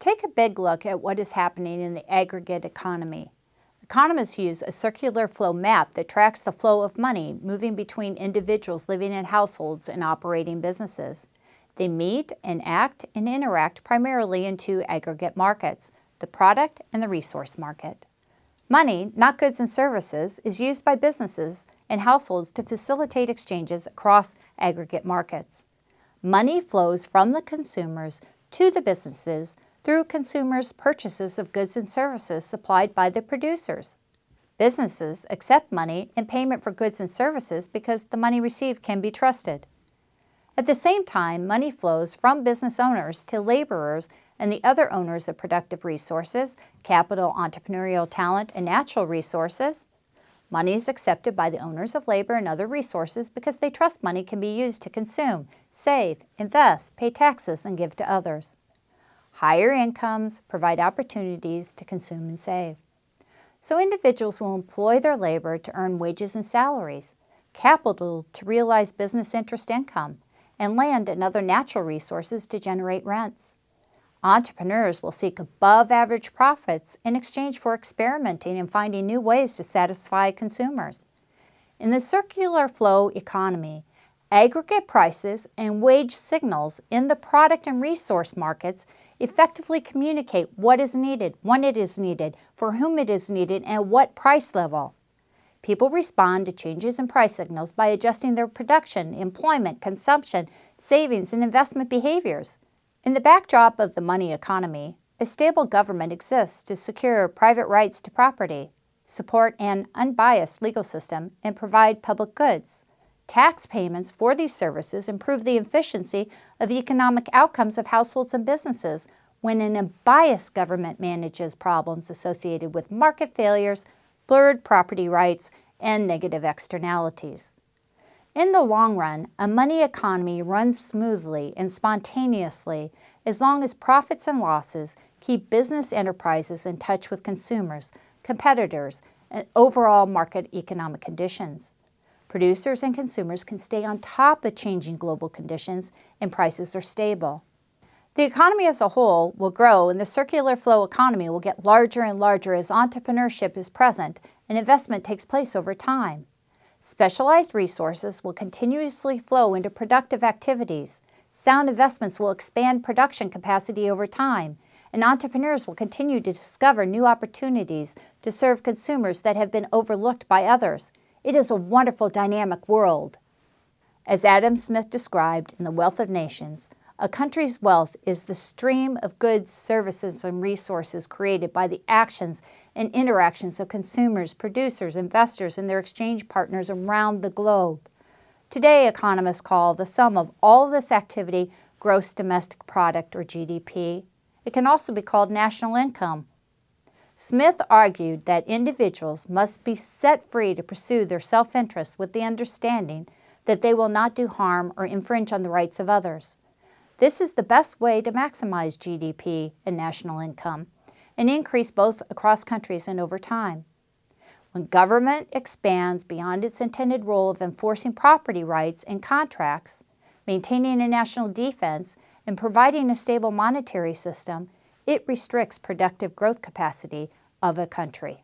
Take a big look at what is happening in the aggregate economy. Economists use a circular flow map that tracks the flow of money moving between individuals living in households and operating businesses. They meet and act and interact primarily in two aggregate markets, the product and the resource market. Money, not goods and services, is used by businesses and households to facilitate exchanges across aggregate markets. Money flows from the consumers to the businesses through consumers' purchases of goods and services supplied by the producers. Businesses accept money in payment for goods and services because the money received can be trusted. At the same time, money flows from business owners to laborers and the other owners of productive resources, capital, entrepreneurial talent, and natural resources. Money is accepted by the owners of labor and other resources because they trust money can be used to consume, save, invest, pay taxes, and give to others. Higher incomes provide opportunities to consume and save. So individuals will employ their labor to earn wages and salaries, capital to realize business interest income, and land and other natural resources to generate rents. Entrepreneurs will seek above-average profits in exchange for experimenting and finding new ways to satisfy consumers. In the circular flow economy, aggregate prices and wage signals in the product and resource markets effectively communicate what is needed, when it is needed, for whom it is needed, and at what price level. People respond to changes in price signals by adjusting their production, employment, consumption, savings, and investment behaviors. In the backdrop of the money economy, a stable government exists to secure private rights to property, support an unbiased legal system, and provide public goods. Tax payments for these services improve the efficiency of economic outcomes of households and businesses when an unbiased government manages problems associated with market failures, blurred property rights, and negative externalities. In the long run, a money economy runs smoothly and spontaneously as long as profits and losses keep business enterprises in touch with consumers, competitors, and overall market economic conditions. Producers and consumers can stay on top of changing global conditions and prices are stable. The economy as a whole will grow and the circular flow economy will get larger and larger as entrepreneurship is present and investment takes place over time. Specialized resources will continuously flow into productive activities. Sound investments will expand production capacity over time, and entrepreneurs will continue to discover new opportunities to serve consumers that have been overlooked by others. It is a wonderful, dynamic world. As Adam Smith described in The Wealth of Nations, a country's wealth is the stream of goods, services, and resources created by the actions and interactions of consumers, producers, investors, and their exchange partners around the globe. Today, economists call the sum of all this activity gross domestic product, or GDP. It can also be called national income. Smith argued that individuals must be set free to pursue their self-interest with the understanding that they will not do harm or infringe on the rights of others. This is the best way to maximize GDP and national income, and increase both across countries and over time. When government expands beyond its intended role of enforcing property rights and contracts, maintaining a national defense, and providing a stable monetary system, it restricts productive growth capacity of a country.